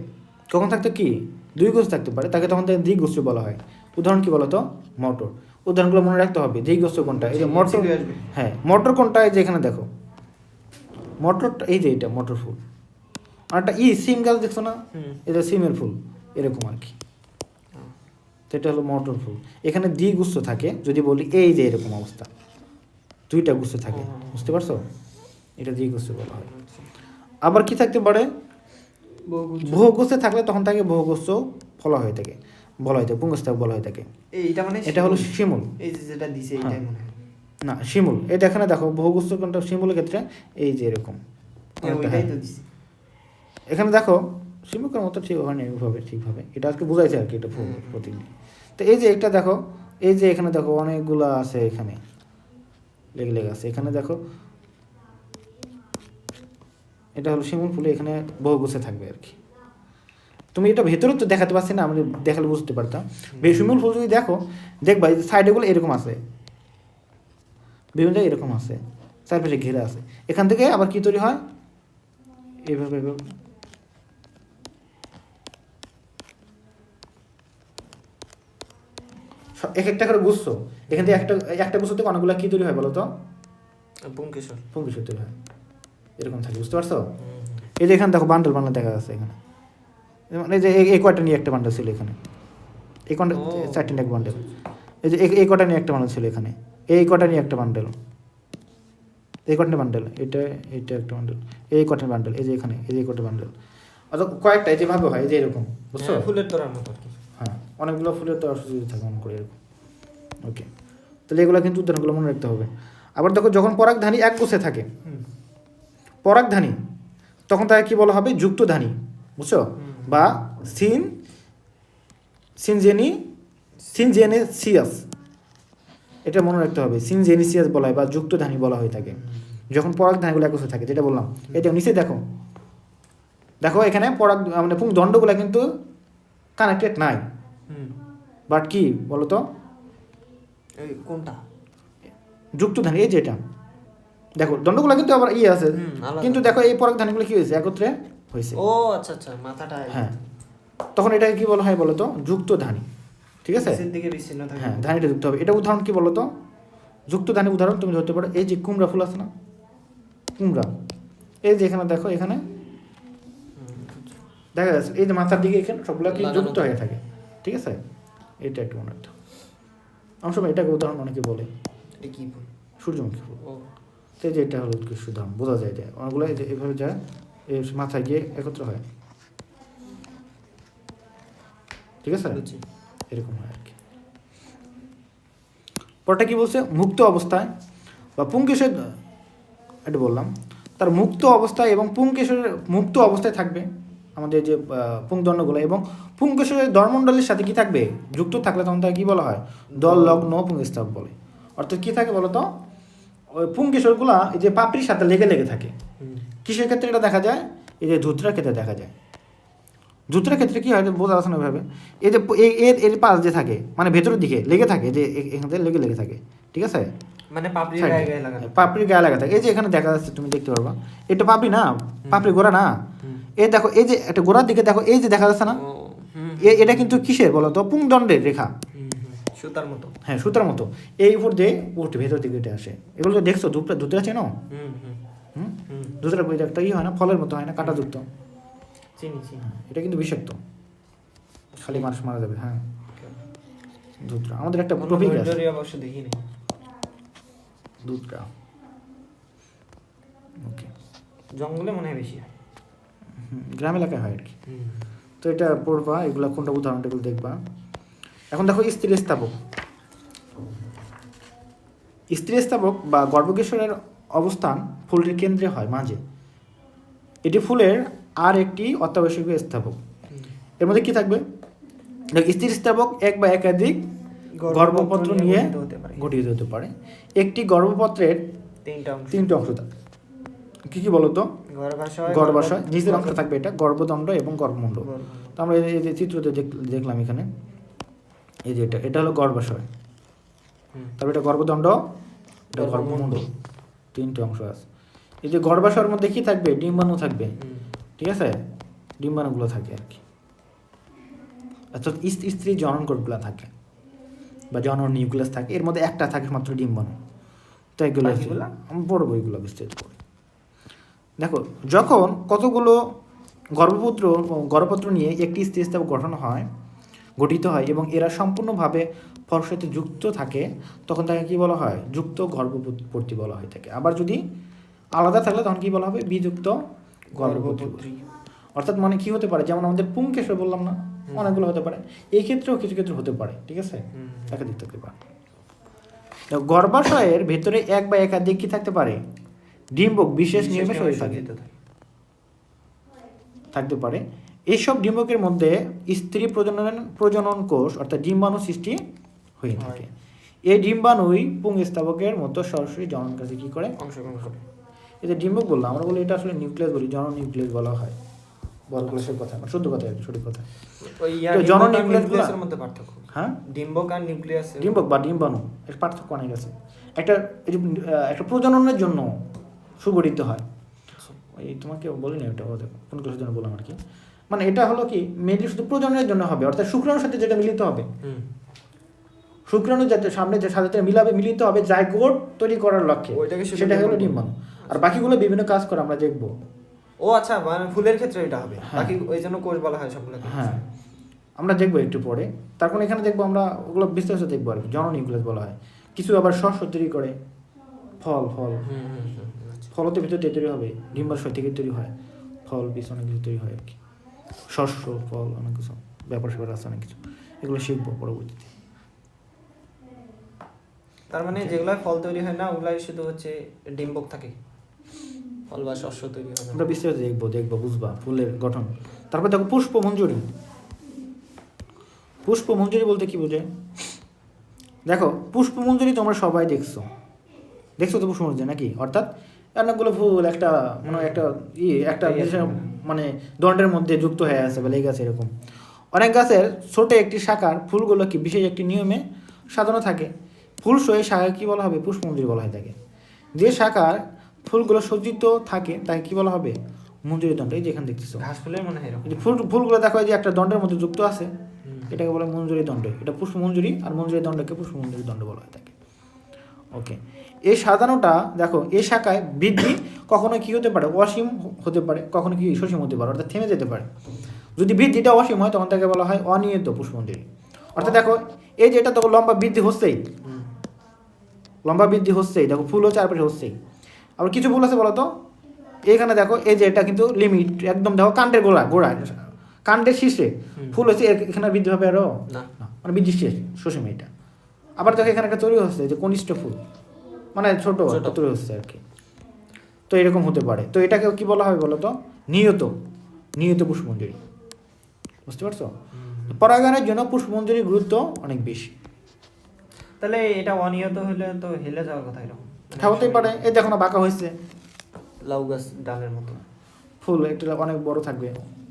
কখন থাকতে কি দুই গোছ থাকতে পারে, তাকে তখন তাকে দ্বিগোষ্ঠ বলা হয়। উদাহরণ কি বলতো? মটর। উদাহরণগুলো মনে রাখতে হবে। দ্বিগোষ্ঠ কোনটা? এই যে মটর। হ্যাঁ, মটর কোনটা? এই যে এখানে দেখো মটরটা, এই যে এটা মটর ফুল। আর একটা সিম গাছ দেখছো না? এটা সিমের ফুল, এরকম আর কি। এটা হলো মটর ফুল। এখানে দ্বিগুচ্ছ থাকে যদি বলি, এই যে এরকম অবস্থা, দুইটা গুচ্ছ থাকে, বুঝতে পারছো? এটা দ্বিগুচ্ছ বলা হয়। আবার কি থাকতে পারে? বহুগুচ্ছে থাকলে তখন তাকে বহুগুচ্ছ ফলা হয়ে থাকে, বলা হয়ে থাকে, পুংস্থাবক বলা হয়ে থাকে। এইটা মানে এটা হলো শিমুল। এই যে যেটা দিছে এইটাই মনে হয় না, শিমুল। এটা এখানে দেখো বহুগুচ্ছ কোনটা শিমুলের ক্ষেত্রে, এই যে এরকম ওইটাই তো দিছে। এখানে দেখো শিমুকের মতো ঠিক হয় না এইভাবে, ঠিকভাবে এটা আজকে বুঝাইছে আর কি, এটা প্রতীক। তো এই যে একটা দেখো, এই যে এখানে দেখো অনেকগুলো আছে, এখানে লেগে লেগে আছে, এখানে দেখো এটা হলো শিমুল ফুলে, এখানে বহুগুচ্ছ থাকবে আর কি। তুমি এটা ভেতরে তো দেখাতে পারছি না, আমি দেখালে বুঝতে পারতাম। শিমুল ফুল যদি দেখো, দেখবা এই সাইডেগুলো এরকম আছে, বিভিন্ন জায়গায় এরকম আছে, চারপাশে ঘেরা আছে। এখান থেকে আবার কি তৈরি হয়? এইভাবে এইভাবে এক একটা করে গুচ্ছ, এখান থেকে একটা গুচ্ছ থেকে অনেকগুলো কি তৈরি হয় বলো তো? পুংকেশর তৈরি হয়, এরকম থাকে, বুঝতে পারছো? এই যে এখানে দেখো বান্ডেল বান্ডেল দেখা যাচ্ছে এখানে, মানে যে এই কয়টা নিয়ে একটা বান্ডেল ছিল এখানে, এই কটা 4টি এক বান্ডেল, এই যে এই কটা নিয়ে একটা বান্ডেল ছিল এখানে, এই কটা নিয়ে একটা বান্ডেল, এই কটা বান্ডেল, এটা একটা বান্ডেল, এই কটা বান্ডেল, এই যে এখানে এই যে কটা বান্ডেল, অথবা কয়েকটা এই যেভাবে হয়, এই যে এরকম, বুঝছো? ফুলের তোড়ার মতো আর কি। হ্যাঁ, অনেকগুলো ফুলের তো অসুবিধা থাকে মনে করে এরকম। ওকে, তাহলে এগুলো কিন্তু উদাহরণগুলো মনে রাখতে হবে। আবার দেখো যখন পরাগধানী এক গোছে থাকে, পরাগধানী, তখন তাকে কি বলা হবে? যুক্তধানী, বুঝছো? বা সিনজেনেসিয়াস, এটা মনে রাখতে হবে। সিনজেনেসিয়াস বলা হয় বা যুক্তধানী বলা হয়ে থাকে যখন পরাগধানীগুলো এক গোছে থাকে, যেটা বললাম। এটা নিচে দেখো, দেখো এখানে পরাগ মানে পুংদণ্ডগুলো কিন্তু কানেক্টেড নাই, বাট কি বলতো? কোনটা? যুক্তধানী, এই যে এটা দেখো, দণ্ডগুলো কিন্তু আবার আছে, কিন্তু দেখো এই পরাগধানীগুলো কি হয়েছে? একত্রে হয়েছে। ও আচ্ছা আচ্ছা, মাথাটা। হ্যাঁ, তখন এটাকে কি বলা হয় বলতো? যুক্তধানী, ঠিক আছে? দিকে বিচ্ছিন্ন থাকে। হ্যাঁ, ধানীটা যুক্ত হবে। এটা উদাহরণ কি বলতো? যুক্তধানী উদাহরণ তুমি ধরতে পারো, এই যে কুমড়া ফুল আছে না, কুমড়া, এই যে এখানে দেখো, এখানে দেখা যাচ্ছে এই যে মাথার দিকে এখানে সবগুলো কি যুক্ত হয়ে থাকে, ঠিক আছে? এটা একটু মনে রাখতে হবে। অনেক সময় এটাকে উদাহরণ অনেকে বলে কি ফুল? সূর্যমুখী ফুল। তো এই যে এটা হলো উৎকৃষ্ট উদাহরণ, বোঝা যায় যে অনেকগুলো এই যে এভাবে যায়, এই মাথায় গিয়ে একত্র হয়, ঠিক আছে? এরকম হয় আর কি। পরটা কি বলছে? মুক্ত অবস্থায় বা পুংকেশর, এটা বললাম, তার মুক্ত অবস্থায় এবং পুংকেশরের মুক্ত অবস্থায় থাকবে আমাদের যে পুংদণ্ডগুলো, এবং পুংকেশরের দরমণ্ডলের সাথে কি থাকবে? যুক্ত থাকলে তখন তাকে কি বলা হয়? দল লগ্ন পুংস্তব বলে। অর্থাৎ কি থাকে বলতো? ওই পুংকেশরগুলা এই যে পাপড়ির সাথে লেগে লেগে থাকে। কিসের ক্ষেত্রে এটা দেখা যায়? এই যে ধুতরার ক্ষেত্রে দেখা যায়। ধুতরার ক্ষেত্রে কি হয় বোঝা যাচ্ছে না ভাবে, এই যে এর পাশ যে থাকে, মানে ভেতরের দিকে লেগে থাকে, যে এখান থেকে লেগে লেগে থাকে, ঠিক আছে? মানে পাপড়ির গায়ে লাগা, পাপড়ির গায়ে লাগা থাকে। এই যে এখানে দেখা যাচ্ছে, তুমি দেখতে পারবা, এটা পাপড়ি না, পাপড়ি গোড়া না। এই দেখো, এই যে একটা গোড়ার দিকে দেখো, এই যে দেখা যাচ্ছে না, এটা কিন্তু কিসের বলতো? পুংদণ্ডের রেখা, সুতার মতো। হ্যাঁ, সুতার মতো। এই উপর দিয়ে উঠে ভেতর দিকে উঠে আসে। এগুলো তো দেখছো, ধুতরা চেনো? ধুতরা একটা হয় না, ফলের মতো হয় না, কাঁটাযুক্ত। এটা কিন্তু বিষাক্ত, খালি মানুষ মারা যাবে। হ্যাঁ, ধুতরা আমাদের একটা টপিক আছে, অবশ্য দেখিনি ধুতরা। ওকে, জঙ্গলে মনে হয় বেশি হয়, গ্রাম এলাকায় হয় আর কি। তো এটা পড়বা, এগুলা কোনটা উদাহরণটা এগুলো দেখবা। এখন দেখো স্ত্রী স্থাপক। স্ত্রী স্থাপক বা গর্ভকেশরের অবস্থান ফুলটির কেন্দ্রে হয়, মাঝে। এটি ফুলের আর একটি অত্যাবশ্যকীয় স্থাপক। এর মধ্যে কি থাকবে? স্ত্রী স্থাপক এক বা একাধিক গর্ভপত্র নিয়ে গঠিত হতে পারে। একটি গর্ভপত্রের তিনটা অংশ থাকে। কি কি বলতো? গর্ভাশয়, নিচের অংশ থাকবে এটা গর্ভদণ্ড এবং গর্ভমুণ্ড। তো আমরা এই যে চিত্রতে দেখলাম এখানে, এই যে এটা হলো গর্ভাশয়, তারপর এটা গর্ভদণ্ড, এটা গর্ভমুণ্ড, তিনটে অংশ আছে। এই যে গর্ভাশয়ের মধ্যে কি থাকবে? ডিম্বাণু থাকবে, ঠিক আছে? ডিম্বাণুগুলো থাকে আর কি। অর্থাৎ স্ত্রী জনন কোষগুলো থাকে বা জনন নিউক্লিয়াস থাকে, এর মধ্যে একটা থাকে মাত্র ডিম্বাণু। তো এগুলো বাকিগুলা? আমি পড়বো, এগুলো বিস্তারিত পড়ি। দেখো, যখন কতগুলো গর্ভপত্র নিয়ে একটি স্থিতিস্থাপক গঠিত হয় এবং এরা সম্পূর্ণভাবে পরস্পরের সাথে যুক্ত থাকে, তখন তাকে কি বলা হয়? যুক্ত গর্ভপত্রী বলা হয় থাকে। আবার যদি আলাদা থাকলে তখন কি বলা হবে? বিযুক্ত গর্ভপত্রী। অর্থাৎ মানে কি হতে পারে, যেমন আমাদের পুংকেশর বললাম না, অনেকগুলো হতে পারে, এই ক্ষেত্রেও কিছু ক্ষেত্রে হতে পারে, ঠিক আছে, একাধিক থাকতে পারে। গর্ভাশয়ের ভেতরে এক বা একাধিক কি থাকতে পারে? ডিম্বক বিশেষ নিয়মে শরীর থাকতে পারে। এইসব ডিম্বকের মধ্যে স্ত্রী প্রজনন কোষ অর্থাৎ ডিম্বাণু সৃষ্টি হয়ে থাকে। এই ডিম্বাণুই পুংস্থাবকের মতো সরাসরি জনন কাজে কি করে? অংশগ্রহণ করে। এই যে ডিম্বক বললাম, আমরা বলি এটা আসলে নিউক্লিয়াস বলি, জনন নিউক্লিয়াস বলা হয়। বলক্লেশের কথা, শুদ্ধ কথা, সঠিক কথা। তো জনন নিউক্লিয়াসের মধ্যে পার্থক্য, হ্যাঁ, ডিম্বক আর নিউক্লিয়াস, ডিম্বক বা ডিম্বাণু এর পার্থক্য অনেক আছে। একটা প্রজননের জন্য সুগঠিত হয়, ওই তোমাকে বলিনি ওটা, কোন ক্লাসের জন্য বললাম আর কি। মানে এটা হলো কি, মেনলি শুধু প্রজননের জন্য হবে, অর্থাৎ শুক্রাণুর সাথে যেটা মিলিত হবে, শুক্রাণু যাতে সামনে যে সাথে মিলিত হবে জাইগোট তৈরি করার লক্ষ্যে, সেটা হলো ডিম্বাণু। আর বাকিগুলো বিভিন্ন কাজ করে আমরা দেখবো। ও আচ্ছা, মানে ফুলের ক্ষেত্রে এটা হবে, বাকি ওই জন্য কোষ বলা হয় সবগুলো। হ্যাঁ, আমরা দেখবো একটু পরে। তারপর এখানে দেখবো আমরা ওগুলো বিস্তারিত দেখবো আর কি, জনন নিউক্লিয়াস বলা হয়। কিছু আবার শস্য তৈরি করে, ফল ফলতে ভিতর দিয়ে তৈরি হবে, ডিম্বাশয় থেকে তৈরি হয়, ফল বীজ অনেক কিছু তৈরি হয় আর কি, শস্য ফল অনেক কিছু ব্যাপার স্যাপার আছে, অনেক কিছু, এগুলো শিখবো পরবর্তীতে। তার মানে যেগুলো ফল তৈরি হয় না, ওগুলাই শুধু হচ্ছে ডিম্বক থাকে, ফল বা শস্য তৈরি হয় না। আমরা বিস্তারিত দেখবো বুঝবা ফুলের গঠন। তারপর দেখো পুষ্পমঞ্জরি। পুষ্পমঞ্জরি বলতে কি বোঝায়? দেখো, পুষ্পমঞ্জরি তোমরা সবাই দেখছো তো পুষ্পমঞ্জরি নাকি? অর্থাৎ অনেকগুলো ফুল একটা মানে একটা মানে দণ্ডের মধ্যে যুক্ত হয়ে আছে বা লেগে আছে এরকম। অনেক গাছের ছোট একটি শাখার ফুলগুলো কি বিশেষ একটি নিয়মে সাজানো থাকে। ফুল সহ শাখাকে কি বলা হবে? পুষ্পমঞ্জরি বলা হয় থাকে। যে শাখার ফুলগুলো সজ্জিত থাকে তাকে কি বলা হবে? মঞ্জুরি দণ্ড। এই যে এখানে দেখতেছো ঘাস ফুলের মনে হয় এরকম। ফুলগুলো দেখো, যে একটা দণ্ডের মধ্যে যুক্ত আছে, এটাকে বলে মঞ্জুরি দণ্ড। এটা পুষ্পমঞ্জরি, আর মঞ্জুরি দণ্ডকে পুষ্পমঞ্জরি দণ্ড বলা হয় থাকে। ওকে, এই সাজানোটা দেখো, এই শাখায় বৃদ্ধি কখনো কি হতে পারে? অসীম হতে পারে, কখনো কি সসীম হতে পারে, অর্থাৎ থেমে যেতে পারে। যদি বৃদ্ধিটা অসীম হয় তখন তাকে বলা হয় অনিয়ত পুষ্পমঞ্জরি। অর্থাৎ দেখো, এই যে এটা তো লম্বা বৃদ্ধি হচ্ছেই, দেখো ফুল হচ্ছে চারপাশে হচ্ছেই। আবার কিছু ফুল আছে বলতো, এখানে দেখো, এই যে এটা কিন্তু লিমিট একদম, দেখো কাণ্ডের গোড়া কাণ্ডের শীর্ষে ফুল হচ্ছে, এখানে বৃদ্ধি হবে আরো না, মানে বৃদ্ধি শেষ, সসীম এটা। আবার দেখো এখানে একটা তৈরি হচ্ছে যে কনিষ্ঠ ফুল, মানে ছোট তৈরি হচ্ছে আর কি। তো এরকম হতে পারে। তো এটাকে কি বলা হয় বলো তো? নিয়ত পুষ্পমঞ্জরি। বুঝতে পারছো? পরাগায়নের জন্য পুষ্পমঞ্জরির গুরুত্ব অনেক বেশি। তাহলে এটা অনিয়ত হলে তো হেলে যাওয়ার কথা এরকম হতেই পারে। এই দেখো না, বাঁকা হয়েছে, লাউ গাছ ডালের মতো। ফুল একটু অনেক বড় থাকবে,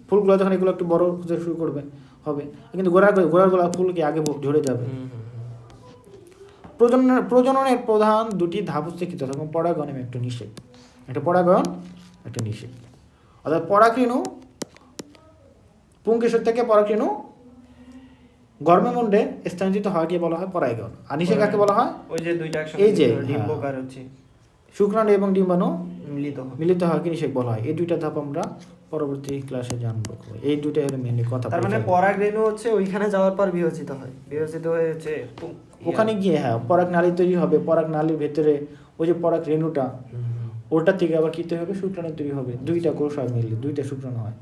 ফুলগুলো যখন এগুলো একটু বড় হতে শুরু হবে, কিন্তু গোড়াগুলো ফুল কি আগে ঝরে যাবে। প্রজননের প্রধান দুটি ধাপ হচ্ছে কি? তখন পরাগয়ন এবং একটা নিষেক। একটা পরাগয়ন, একটা নিষেক। অর্থাৎ পরাগরেণু পুংকেশর থেকে পরাগরেণু গর্ভমুণ্ডে স্থানান্তরিত হওয়াকে বলা হয় পরাগয়ন। আর নিষেক কাকে বলা হয়? ওই যে দুইটা একসাথে, এই যে ডিম্বক আর হচ্ছে শুক্রাণু এবং ডিম্বাণু মিলিত হওয়াকে নিষেক বলা হয়। এই দুইটা ধাপ আমরা পরবর্তী ক্লাসে জানবো। এই দুইটাই হলো মেনলি কথা। তার মানে পরাগরেণু হচ্ছে ওইখানে যাওয়ার পর বিভাজিত হয়ে হচ্ছে ওখানে গিয়ে, হ্যাঁ, পরাগ নালী তৈরি হবে। পরাগ নালীর ভেতরে ওই যে পরাগ রেণুটা, ওটা থেকে আবার কী তৈরি হবে? শুক্রাণু তৈরি হবে। দুইটা কোষ হয় মিললে, দুইটা শুক্রাণু হয়,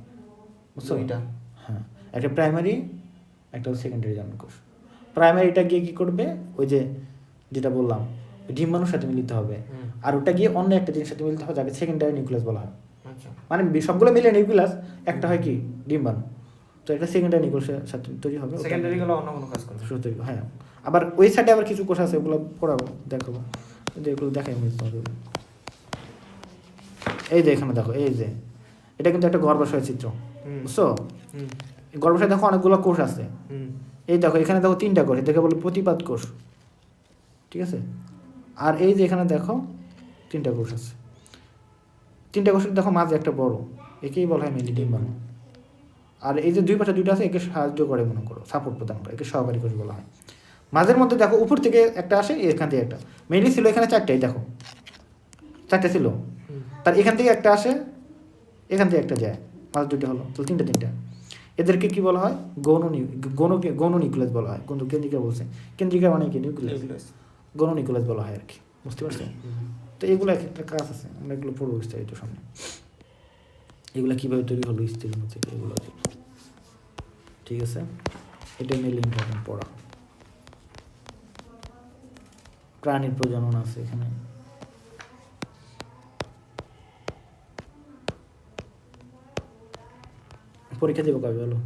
বুঝছো? হ্যাঁ, একটা প্রাইমারি, একটা সেকেন্ডারি জন্ম কোষ। প্রাইমারিটা গিয়ে কী করবে? ওই যে যেটা বললাম, ডিম্বাণুর সাথে মিলিত হবে, আর ওটা গিয়ে অন্য একটা জিনিসের সাথে মিলিত হবে, যাকে সেকেন্ডারি নিউক্লিয়াস বলা হয়। মানে সবগুলো মিলে নিউক্লিয়াস, একটা হয় কি? ডিম্বাণু। তো এটা সেকেন্ডারি নিউক্লিয়াসের সাথে তৈরি হবে। সেকেন্ডারিগুলো অন্য কোনো কাজ করবে। হ্যাঁ, আবার ওই সাইডে আবার কিছু কোষ আছে, ওগুলো পড়াবো, দেখাবো, এগুলো দেখাই তোমাদের। এই যে এখানে দেখো, এই যে এটা কিন্তু একটা গর্ভাশয় চিত্র, বুঝছো? গর্ভাশয় দেখো অনেকগুলো কোষ আছে। এই দেখো, এখানে দেখো 3টা কোষ, এটাকে বলে প্রতিপাদ কোষ, ঠিক আছে? আর এই যে এখানে দেখো 3টা কোষ আছে। 3টা কোষের দেখো মাঝে একটা বড়, একেই বলা হয় মেনলি ডিম্বাণু। আর এই যে দুই পাশে দুইটা আছে একে সাহায্য করে মনে করো, সাপোর্ট প্রদান করে, একে সহকারী কোষ বলা হয়। মাঝের মধ্যে দেখো উপর থেকে একটা আসে, এখান থেকে একটা, মেইনলি ছিল এখানে চারটাই, দেখো চারটে ছিল, তার এখান থেকে একটা আসে, এখান থেকে একটা যায়, মাঝে দুটো হলো, তাহলে তিনটা। এদেরকে কি বলা হয়? গৌণ নিউক্লিয়াস বলা হয়। কিন্তু কেন্দ্রিকা বলছে, কেন্দ্রিকা মানে কি? নিউক্লিয়াস। গৌণ নিউক্লিয়াস বলা হয় আর কি, বুঝতে পারছো? তো এগুলো এক একটা কাজ আছে, আমরা এগুলো পড়বো বিস্তারিত সামনে, এগুলো কীভাবে তৈরি হলো স্থিরণ থেকে, এগুলো ঠিক আছে। এটা মেনলি ইম্পর্টেন্ট পড়া। প্রাণীর প্রজনন আছে এখানে, পরীক্ষা দেবো কবে বলো?